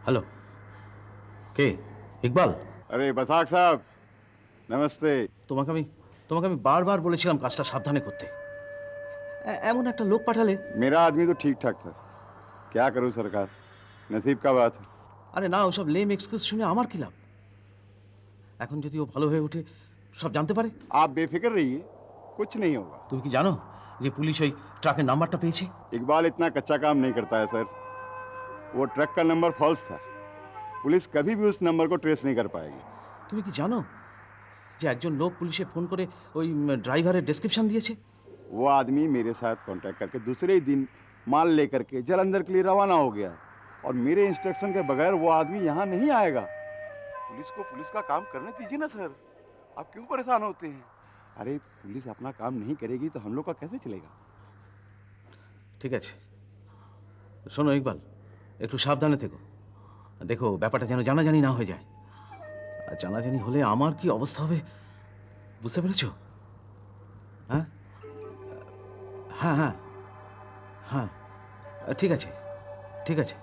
Hello के ইকবাল আরে বাসাক সাহেব নমস্তে। তোমাকে আমি বারবার বলেছিলাম কাজটা সাবধানে করতে। এমন একটা লোক পাঠালে। मेरा आदमी तो ठीक ठाक था, क्या करूं सरकार, नसीब का बात है। আরে না, ওসব লেম এক্সকিউজ শুনে আমার কি লাভ? এখন যদি ও ভালো হয়ে ওঠে, সব জানতে পারে। आप बेफिक्र रहिए, कुछ नहीं होगा। তুমি কি জানো যে পুলিশ ওই ট্রাকের নাম্বারটা পেয়েছে? इकबाल इतना कच्चा काम नहीं करता है सर, वो ट्रक का नंबर फॉल्स था, पुलिस कभी भी उस नंबर को ट्रेस नहीं कर पाएगी। তুমি কি জানো যে একজন লোক পুলিশে ফোন করে ওই ড্রাইভারের ডেসক্রিপশন দিয়েছে? वो आदमी मेरे साथ कांटेक्ट करके दूसरे ही दिन माल लेकर के जलंधर के लिए रवाना हो गया है, और मेरे इंस्ट्रक्शन के बगैर वो आदमी यहाँ नहीं आएगा। पुलिस को पुलिस का काम करने दीजिए ना सर, आप क्यों परेशान होते हैं? अरे पुलिस अपना काम नहीं करेगी तो हम लोग का कैसे चलेगा? ঠিক আছে, শোনো ইকবাল, একটু সাবধানে থেকো। দেখো ব্যাপারটা যেন জানাজানি না হয়ে যায়। আর জানাজানি হলে আমার কি অবস্থা হবে বুঝতে পেরেছো? হ্যাঁ হ্যাঁ হ্যাঁ হ্যাঁ, ঠিক আছে ঠিক আছে,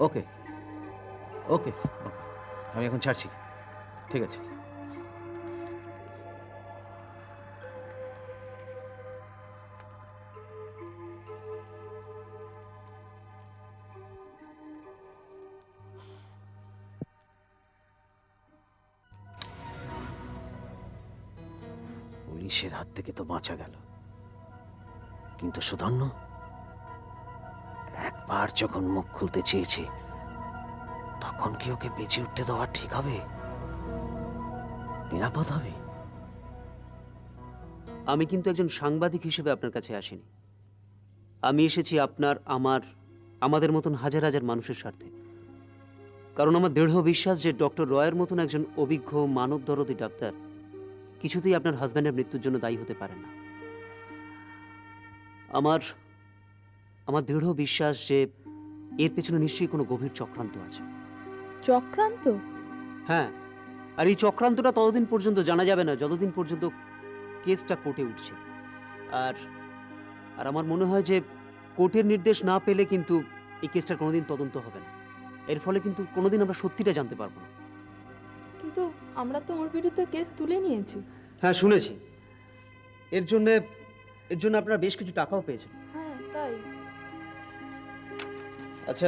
ওকে ওকে ওকে, আমি এখন ছাড়ছি। ঠিক আছে। পুলিশের হাত থেকে তো বাঁচা গেল, কিন্তু সুধন্য একবার যখন মুখ খুলতে চেয়েছে, তখন কি ওকে বেঁচে উঠতে দেওয়া ঠিক হবে? নিরাপদ হবে? আমি কিন্তু একজন সাংবাদিক হিসেবে আপনার কাছে আসিনি। আমি এসেছি আপনার, আমাদের মতন হাজার হাজার মানুষের স্বার্থে। কারণ আমার দৃঢ় বিশ্বাস যে ডক্টর রয়ের মতন একজন অভিজ্ঞ মানব দরদী ডাক্তার কিছুতেই আপনার হাজব্যান্ডের মৃত্যুর জন্য দায়ী হতে পারেন না। আমার দৃঢ় বিশ্বাস যে এর পেছনে নিশ্চয়ই কোনো গভীর চক্রান্ত আছে। চক্রান্ত? হ্যাঁ, আর এই চক্রান্তটা ততদিন পর্যন্ত জানা যাবে না যতদিন পর্যন্ত কেসটা কোর্টে উঠছে। আর আর আমার মনে হয় যে কোর্টের নির্দেশ না পেলে কিন্তু এই কেসটার কোনোদিন তদন্ত হবে না। এর ফলে কিন্তু কোনোদিন আমরা সত্যিটা জানতে পারবো না। কিন্তু আমরা তো ওর বিরুদ্ধে কেস তুলে নিয়েছি। হ্যাঁ শুনেছি, এর জন্য আপনারা বেশ কিছু টাকাও পেয়েছেন। হ্যাঁ তাই। আচ্ছা,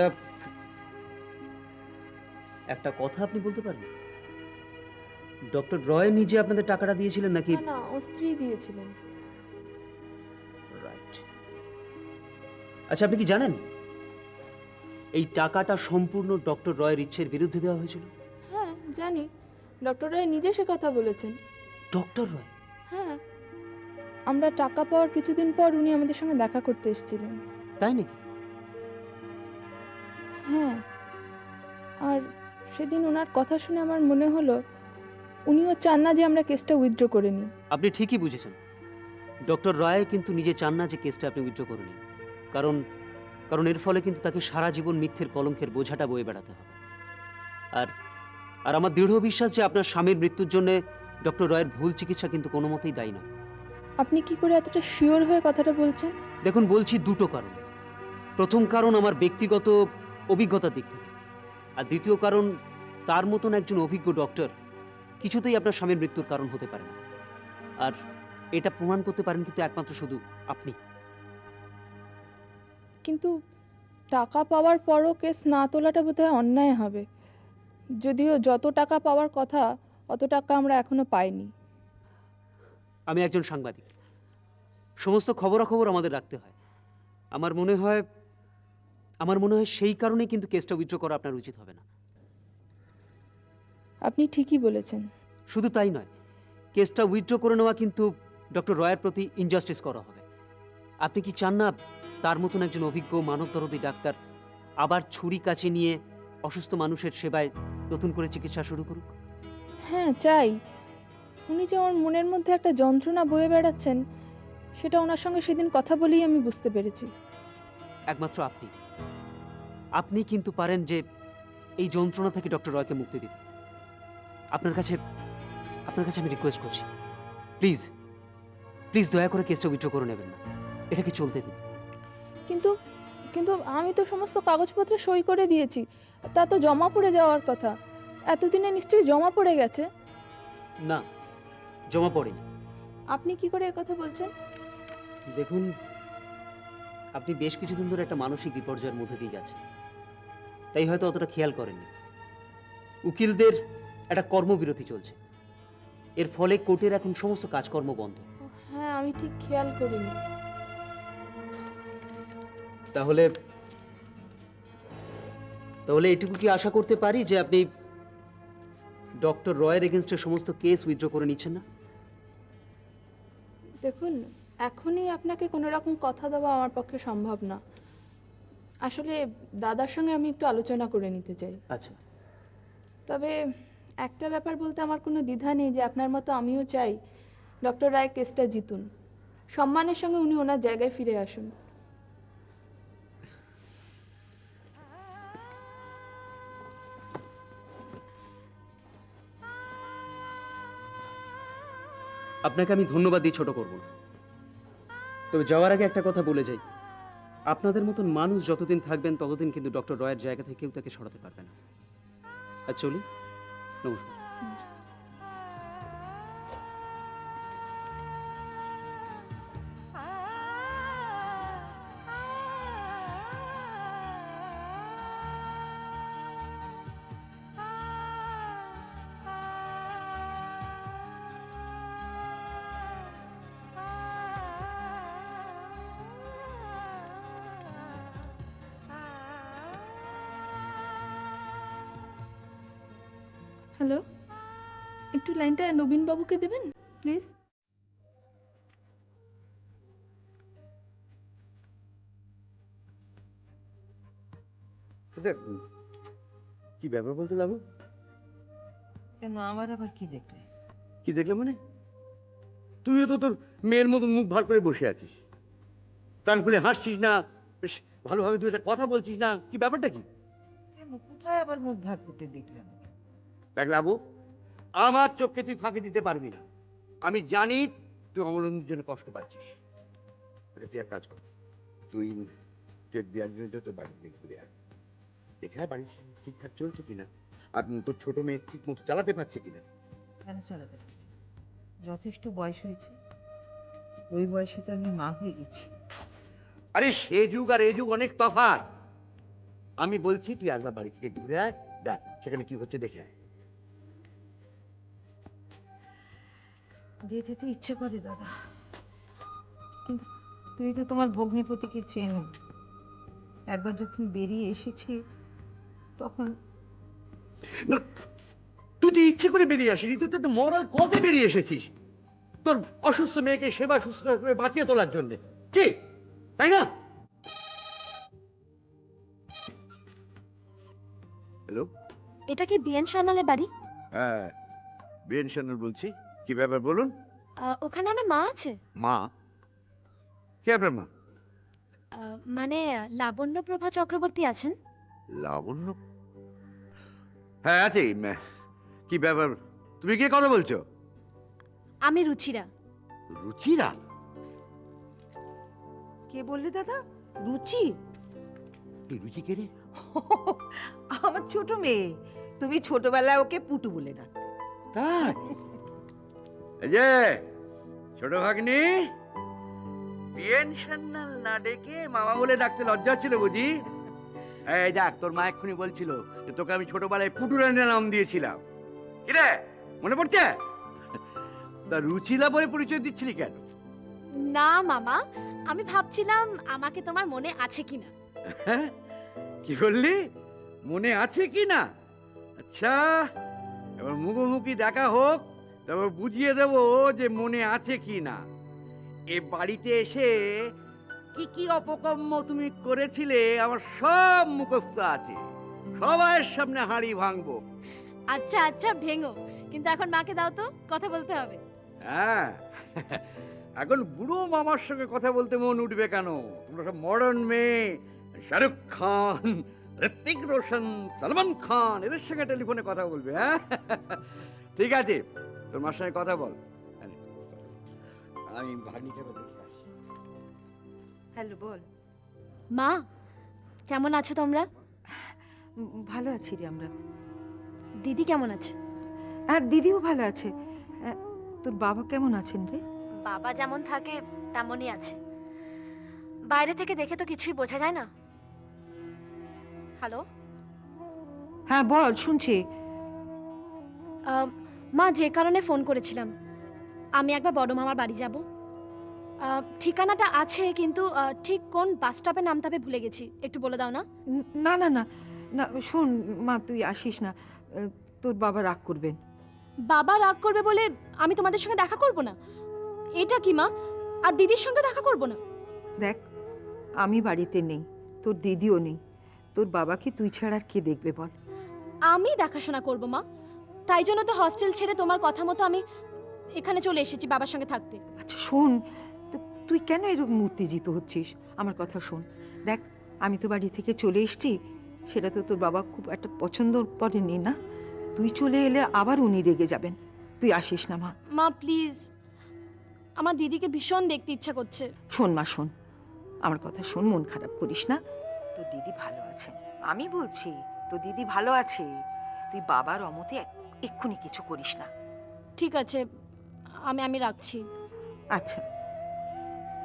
একটা কথা আপনি বলতে পারেন, ডক্টর রয় নিজে আপনাদের টাকাটা দিয়েছিলেন নাকি? না, ওর স্ত্রী দিয়েছিলেন। রাইট। আচ্ছা, আপনি কি জানেন এই টাকাটা সম্পূর্ণ ডক্টর রয়ের ইচ্ছের বিরুদ্ধে দেওয়া হয়েছিল? হ্যাঁ জানি, ডক্টর রায় নিজে সে কথা বলেছেন। ডক্টর রয়? হ্যাঁ, আমরা টাকা পাওয়ার কিছুদিন পর উনি আমাদের সঙ্গে দেখা করতে এসেছিলেন। তাই নাকি? হ্যাঁ, আর সেদিন ওনার কথা শুনে আমার মনে হলো উনিও চান না যে আমরা কেসটা উইথড্র করে নিই। আপনি ঠিকই বুঝেছেন, ডক্টর রয় কিন্তু নিজে চান না যে কেসটা আপনি উইথড্র করে নিন। কারণ এর ফলে কিন্তু তাকে সারা জীবন মিথ্যের কলঙ্কের বোঝাটা বয়ে বেড়াতে হবে। আর আমার দৃঢ় বিশ্বাস যে আপনার স্বামীর মৃত্যুর জন্য ডক্টর রয়ের ভুল চিকিৎসা কিন্তু কোনো মতেই দায়ী না। আপনি কি করে এতটা শিওর হয়ে কথাটা বলছেন? দেখুন, বলছি দুটো কারণে। প্রথম কারণ আমার ব্যক্তিগত অভিজ্ঞতার দিক থেকে, আর দ্বিতীয় কারণ তার মতন একজন অভিজ্ঞ ডক্টর কিছুতেই আপনার স্বামীর মৃত্যুর কারণ হতে পারে না। আর এটা প্রমাণ করতে পারেন কিন্তু একমাত্র শুধু আপনি। কিন্তু টাকা পাওয়ার পরও কেস না তোলাটা বোধহয় অন্যায় হবে। যদিও যত টাকা পাওয়ার কথা অত টাকা আমরা এখনো পাইনি। আমি একজন সাংবাদিক, সমস্ত খবরাখবর আমাদের রাখতে হয়। আমার মনে হয় সেই কারণেই কিন্তু কেসটা উইথড্র করা আপনার উচিত হবে না। আপনি ঠিকই বলেছেন। শুধু তাই নয়, কেসটা উইথড্র করে নেওয়া কিন্তু ডক্টর রয়ের প্রতি ইনজাস্টিস করা হবে। আপনি কি চান না তার মতন একজন অভিজ্ঞ মানবদরদী ডাক্তার আবার ছুরি কাছে নিয়ে অসুস্থ মানুষের সেবায় নতুন করে চিকিৎসা শুরু করুক? হ্যাঁ চাই। উনি যে আমার মনের মধ্যে একটা যন্ত্রণা বয়ে বেড়াচ্ছেন, সেটা ওনার সঙ্গে সেদিন কথা বলেই আমি বুঝতে পেরেছি। একমাত্র আপনি কিন্তু পারেন যে এই যন্ত্রণা থেকে ডক্টর রয়কে মুক্তি দিতে। আপনার কাছে আমি রিকোয়েস্ট করছি, প্লিজ দয়া করে কেসটা উইথড্র করে নেবেন না, এটাকে চলতে দিন। কিন্তু কিন্তু আমি তো সমস্ত কাগজপত্রে সই করে দিয়েছি, তা তো জমা পড়ে যাওয়ার কথা। এতদিনে নিশ্চয়ই জমা পড়ে গেছে। না, জমা পড়েনি। আপনি কি করে কথা বলছেন? দেখুন, আপনি বেশ কিছুদিন ধরে একটা মানসিক বিপর্যয়ের মধ্যে দিয়ে যাচ্ছেন, তাই হয়তো অতটা খেয়াল করেননি। উকিলদের একটা কর্মবিরতি চলছে, এর ফলে কোর্টের এখন সমস্ত কাজকর্ম বন্ধ। হ্যাঁ, আমি ঠিক খেয়াল করিনি। তাহলে তাহলে এটুকু কি আশা করতে পারি যে আপনি ডক্টর রয়ের এগেনস্টে সমস্ত কেস উইথড্র করে নিচ্ছেন না? দেখুন, এখনই আপনাকে কোনো রকম কথা দেওয়া আমার পক্ষে সম্ভব না। আসলে দাদার সঙ্গে আমি একটু আলোচনা করে নিতে চাই। আচ্ছা, তবে একটা ব্যাপার বলতে আমার কোনো দ্বিধা নেই যে আপনার মতো আমিও চাই ডক্টর রায় কেসটা জিতুন, সম্মানের সঙ্গে উনি ওনার জায়গায় ফিরে আসুন। আপনাকে আমি ধন্যবাদ দিয়ে ছোট করব না, তবে যাওয়ার আগে একটা কথা বলে যাই, আপনাদের মতন মানুষ যতদিন থাকবেন ততদিন কিন্তু ডক্টর রয়ের জায়গা থেকে কেউ তাকে সরাতে পারবে না। আর চলি, নমস্কার। হ্যালো, একটু লাইনটা নবীনবাবুকে দেবেন প্লিজ। দেখ, কি ব্যাপার বলতে লাবু? কেন, আমার আবার কি দেখলে? কি দেখলে মানে? তুইও তো তোর মেয়ের মতো মুখ ভার করে বসে আছিস, প্রাণ খুলে হাসছিস না, বেশ ভালোভাবে তুই একটা কথা বলছিস না, কি ব্যাপারটা কি? কেন, কোথায় আবার মুখ ভার করতে দেখলাম? দেখ লাবু, আমার চোখকে তুই ফাঁকি দিতে পারবি না। আমি জানি তুই অমরেন্দ্রের জন্য কষ্ট পাচ্ছিস। আচ্ছা, তুই এক কাজ কর, তুই চেক দেওয়ার জন্য তোর বাড়ি থেকে ঘুরে আয়, দেখে আয় বাড়ি ঠিকঠাক চলছে কিনা, আর তোর ছোট মেয়ে ঠিক মতো চালাতে পারছে কিনা। কেন চালাতে পারবে? যথেষ্ট বয়স হয়েছে, ওই বয়সে তো আমি মা হয়ে গেছি। আরে সে যুগ আর এই যুগ অনেক তফাৎ। আমি বলছি তুই একবার বাড়ি থেকে ঘুরে আয়, দেখ সেখানে কি হচ্ছে দেখে আয়। যেতে তো ইচ্ছে করে দাদা, কিন্তু তুই তো তোমার ভগ্নিপতিকে চেনো। একবার যখন বেরিয়ে এসেছি তখন না, তুই তো ইচ্ছে করে বেরিয়ে আসিনি, তুই তো একটা মরাল কজে বেরিয়ে এসেছিস তোর অসুস্থ মেয়েকে সেবা সুস্থ করে বাঁচিয়ে তোলার জন্য, কি তাই না? হ্যালো, এটা কি বিএন সান্যালের বাড়ি? হ্যাঁ বিএন সান্যাল বলছি, কি ব্যাপার বলুন। ওখানে আমার মা আছে। মা? কে আপনার মা? মানে লাবণ্যপ্রভা চক্রবর্তী আছেন। লাবণ্য? হ্যাঁ আছে। কি ব্যাপার, তুমি কে কথা বলছো? আমি রুচিরা। রুচিরা? কে বললে দাদা? রুচি? এই রুচি কে রে? আমার ছোট মেয়ে, তুমি ছোটবেলায় ওকে পুটু বলে ডাক। তাই? এই যে ছোট ভাগ্নি, বিএন সান্যাল না ডেকে মামা বলে ডাকতে লজ্জা ছিল বুঝি? এই দেখ, তোর মা এক্ষুনি বলছিল যে তোকে আমি ছোটবেলায় পুটুরানের নাম দিয়েছিলাম। কিরে, মনে পড়ছে? তা রুচিলা বলে পরিচয় দিচ্ছিলি কেন? না মামা, আমি ভাবছিলাম আমাকে তোমার মনে আছে কিনা। হ্যাঁ? কি বললি, মনে আছে কি না? আচ্ছা, এবার মুখোমুখি দেখা হোক, তারপর বুঝিয়ে দেব যে মনে আছে কি না। এ বাড়িতে এসে কি কি অপকর্ম তুমি করেছিলে আমার সব মুখস্থ আছে, সবার সামনে হাঁড়ি ভাঙবো। আচ্ছা আচ্ছা, ভেঙো, কিন্তু এখন মাকে দাও তো, কথা বলতে হবে। হ্যাঁ, এখন বুড়ো মামার সঙ্গে কথা বলতে মন উঠবে কেন? তোমরা সব মডার্ন মেয়ে, শাহরুখ খান, ঋত্বিক রোশন, সলমান খান, এদের সঙ্গে টেলিফোনে কথা বলবে। হ্যাঁ ঠিক আছে, তোর মার সঙ্গে কথা বল, আমি ভাগ্নিকে দেখে আসি। হ্যালো, বল। মা, কেমন আছো তোমরা? ভালো আছি রে আমরা। দিদি কেমন আছে? আর দিদিও ভালো আছে। তোর বাবা কেমন আছেন রে? বাবা যেমন থাকে তেমনই আছে। বাইরে থেকে দেখে তো কিছুই বোঝা যায় না। হ্যালো হ্যাঁ বল, শুনছি। মা, যে কারণে ফোন করেছিলাম, আমি একবার বড় মামার বাড়ি যাব। ঠিকানাটা আছে, কিন্তু ঠিক কোন বাস স্টপে নামতে হবে ভুলে গেছি। একটু বলে দাও না। না না না না, শোন মা, তুই আসিস না। তোর বাবা রাগ করবেন। বাবা রাগ করবে বলে আমি তোমাদের সঙ্গে দেখা করব না? এটা কি মা? আর দিদির সঙ্গে দেখা করব না? দেখ, আমি বাড়িতে নেই, তোর দিদিও নেই। তোর বাবাকে তুই ছাড়া আর কে দেখবে বল? আমি দেখাশোনা করব মা। তাই জন্য তো হস্টেল ছেড়ে তোমার কথা মতো আমি এখানে চলে এসেছি বাবার সঙ্গে থাকতে। আচ্ছা শোন, তুই কেন এরকম উত্তেজিত হচ্ছিস? আমার কথা শোন। দেখ, আমি তো বাড়ি থেকে চলে এসেছি, সেটা তো তোর বাবা খুব একটা পছন্দ করেনি না। তুই চলে এলে আবার উনি রেগে যাবেন। তুই আসিস না মা। মা প্লিজ, আমার দিদিকে ভীষণ দেখতে ইচ্ছা করছে। শোন মা, শোন, আমার কথা শোন, মন খারাপ করিস না। তোর দিদি ভালো আছে, আমি বলছি তোর দিদি ভালো আছে। তুই বাবার অমতে এক্ষুনি কিছু করিস না। ঠিক আছে, আমি রাখছি। আচ্ছা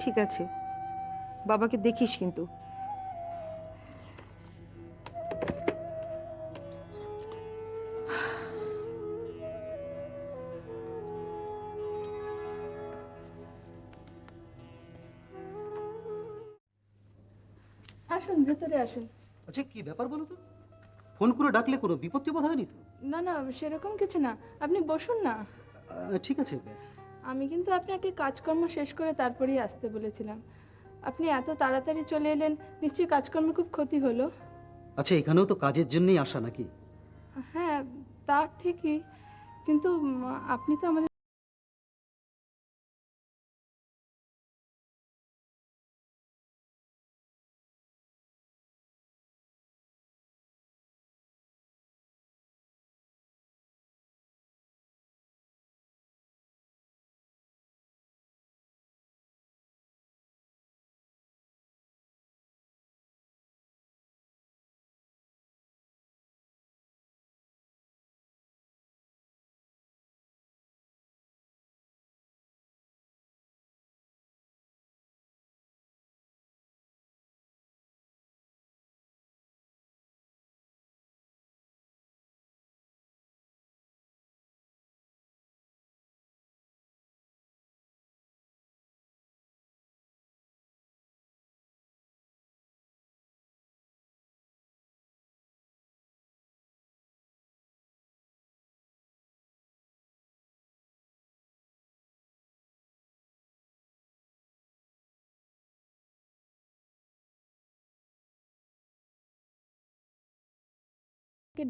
ঠিক আছে, বাবাকে দেখিস কিন্তু। আসুন, ভেতরে আসুন। আচ্ছা, কি ব্যাপার বলো তো? ফোন করে ডাকলে কোনো বিপদ টিপদ হয়নি তো? না না, সেরকম কিছু না, আপনি বসুন না। ঠিক আছে। আমি কিন্তু আপনাকে কাজকর্ম শেষ করে তারপরেই আসতে বলেছিলাম। আপনি এত তাড়াতাড়ি চলে এলেন, নিশ্চয়ই কাজকর্মে খুব ক্ষতি হলো। আচ্ছা, এখানেও তো কাজের জন্যই আসা নাকি? হ্যাঁ, তা ঠিকই, কিন্তু আপনি তো আমাদের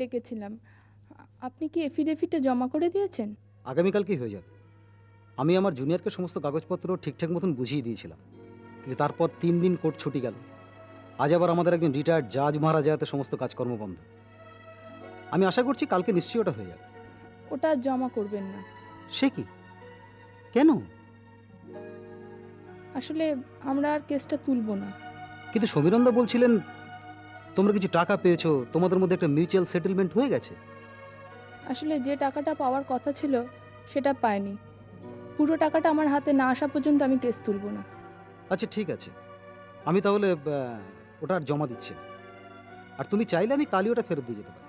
ডেকেছিলাম। আপনি কি এফিডেভিটটা জমা করে দিয়েছেন? আগামীকালকেই হয়ে যাবে। আমি আমার জুনিয়রকে সমস্ত কাগজপত্র ঠিকঠাক মতন বুঝিয়ে দিয়েছিলাম, কিন্তু তারপর 3 দিন কোর্ট ছুটি গেল। আজ আবার আমাদের একজন রিটায়ার্ড জাজ মহারাজাতে সমস্ত কাজকর্ম বন্ধ। আমি আশা করছি কালকে নিশ্চয়ই ওটা হয়ে যাবে। ওটা আর জমা করবেন না। সে কি? কেন? আসলে আমরা আর কেসটা তুলব না। কিন্তু সমীরন্দা বলছিলেন তোমরা কিছু টাকা পেয়েছো, তোমাদের মধ্যে একটা মিউচুয়াল সেটেলমেন্ট হয়ে গেছে। আসলে যে টাকাটা পাওয়ার কথা ছিল সেটা পাইনি। পুরো টাকাটা আমার হাতে না আসা পর্যন্ত আমি কেস তুলব না। আচ্ছা ঠিক আছে, আমি তাহলে ওটা আর জমা দিচ্ছি না। আর তুমি চাইলে আমি কালই ওটা ফেরত দিয়ে যেতে পারি।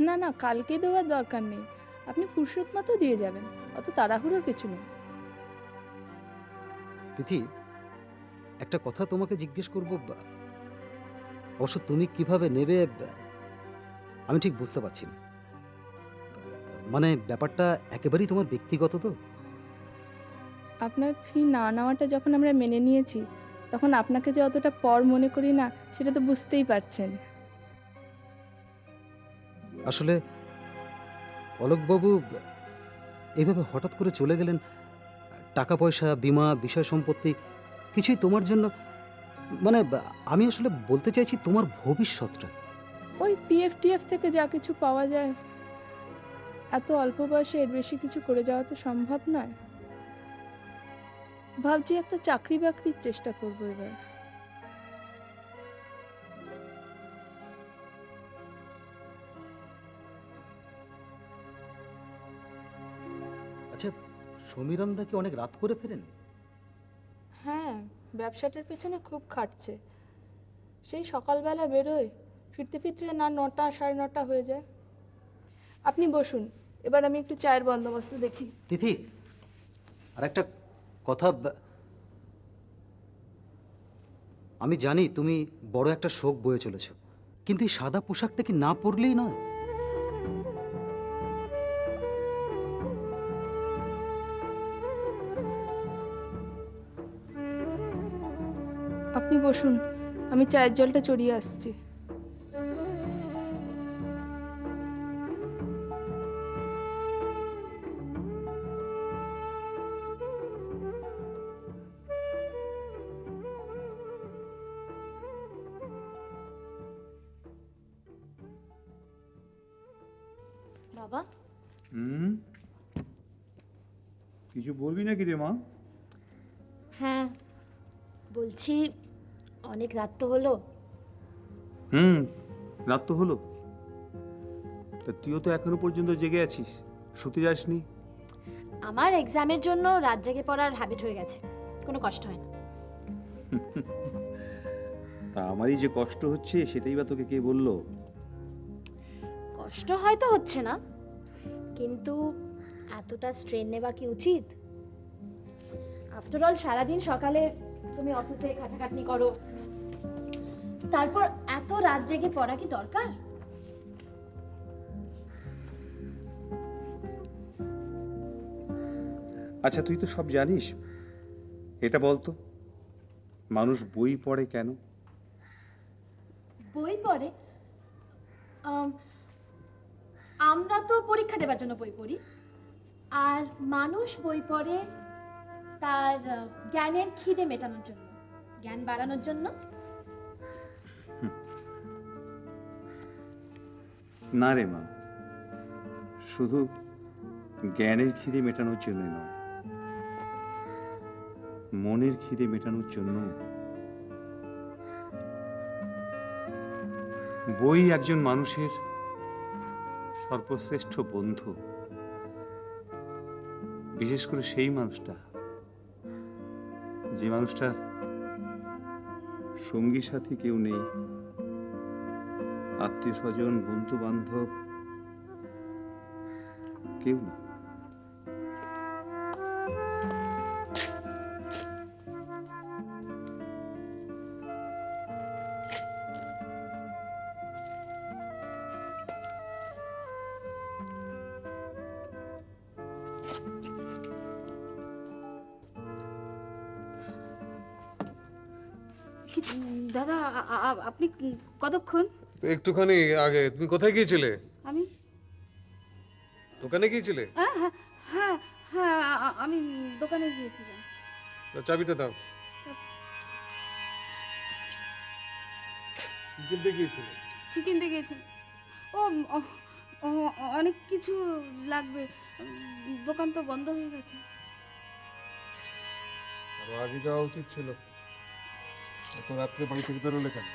না না, কালকে দেওয়ার দরকার নেই, আপনি ফুরসত মতো দিয়ে যাবেন, অত তাড়াহুড়োর কিছু নেই। তিথি, একটা কথা তোমাকে জিজ্ঞেস করব, অবশ্য তুমি কিভাবে নেবে আমি ঠিক বুঝতে পারছি না। মানে ব্যাপারটা একেবারেই তোমার ব্যক্তিগত তো। আপনার ফি না নেওয়াটা যখন আমরা মেনে নিয়েছি, তখন আপনাকে যে অতটা পর মনে করি না সেটা তো বুঝতেই পারছেন। আসলে অলোকবাবু এইভাবে হঠাৎ করে চলে গেলেন। টাকা পয়সা, বিমা, বিষয় সম্পত্তি কিছুই তোমার জন্য, মানে আমি আসলে বলতে চাইছি তোমার ভবিষ্যৎটা। ওই পিএফ থেকে যা কিছু পাওয়া যায়, এত অল্প বয়সে এর বেশি কিছু করে যাওয়া তো সম্ভব নয়। ভাবছি একটা চাকরি বাকরির চেষ্টা করবো এবার। সমীরণদা কি অনেক রাত করে ফেরেন? হ্যাঁ, ব্যবসাটার পেছনে খুব খাটছে। সেই সকালবেলা বেরোয়, ফিরতে ফিরতে না 9টা 9:30 হয়ে যায়। আপনি বসুন, এবার আমি একটু চায়ের বন্দোবস্ত দেখি। তিথি, আর একটা কথা, আমি জানি তুমি বড় একটা শোক বয়ে চলেছ, কিন্তু এই সাদা পোশাকটা কি না পরলেই নয়? আপনি বসুন, আমি চায়ের জলটা চড়িয়ে আসছি। বাবা, কিছু বলবি নাকি রে মা? হ্যাঁ বলছি, অনেক রাত তো হলো। রাত তো হলো, তা তুইও তো এখনো পর্যন্ত জেগে আছিস, শুতে যাসনি? আমার এক্সামের জন্য রাত জেগে পড়ার হ্যাবিট হয়ে গেছে, কোনো কষ্ট হয় না। তা আমারই যে কষ্ট হচ্ছে সেটাই বা তোকে কে বললো? কষ্ট হয়তো হচ্ছে না, কিন্তু এতটা স্ট্রেন নেওয়া কি উচিত? আফটার অল সারাদিন সকালে তুমি অফিসে খাটাখাটনি করো, তারপর এত রাত জেগে পড়া কি দরকার? আচ্ছা, তুই তো সব জানিস, এটা বলতো, মানুষ বই পড়ে কেন? বই পড়ে? আমরা তো পরীক্ষা দেওয়ার জন্য বই পড়ি, আর মানুষ বই পড়ে তার জ্ঞানের খিদে মেটানোর জন্য, জ্ঞান বাড়ানোর জন্য। না রে মা, শুধু জ্ঞানের খিদে মেটানোর জন্য নয়, মনের খিদে মেটানোর জন্য বই একজন মানুষের সর্বশ্রেষ্ঠ বন্ধু। বিশেষ করে সেই মানুষটা, যে মানুষটার সঙ্গী সাথী কেউ নেই, আত্মীয় স্বজন বন্ধু বান্ধব কেউ না। দাদা, আপনি কতক্ষণ? একটুখানি আগে। তুমি কোথায় গিয়েছিলে? আমি দোকানে গিয়েছিলে? হ্যাঁ হ্যাঁ হ্যাঁ হ্যাঁ, আমি দোকানে গিয়েছিলাম। তা চাবিটা দাও। কি কিনতে গিয়েছিলে? কি কিনতে গিয়েছি? ও অনেক কিছু লাগবে, দোকান তো বন্ধ হয়ে গেছে। আরো আগে যাওয়া উচিত ছিল, এত রাত্রে বাড়ি থেকে বেরোলে কেন?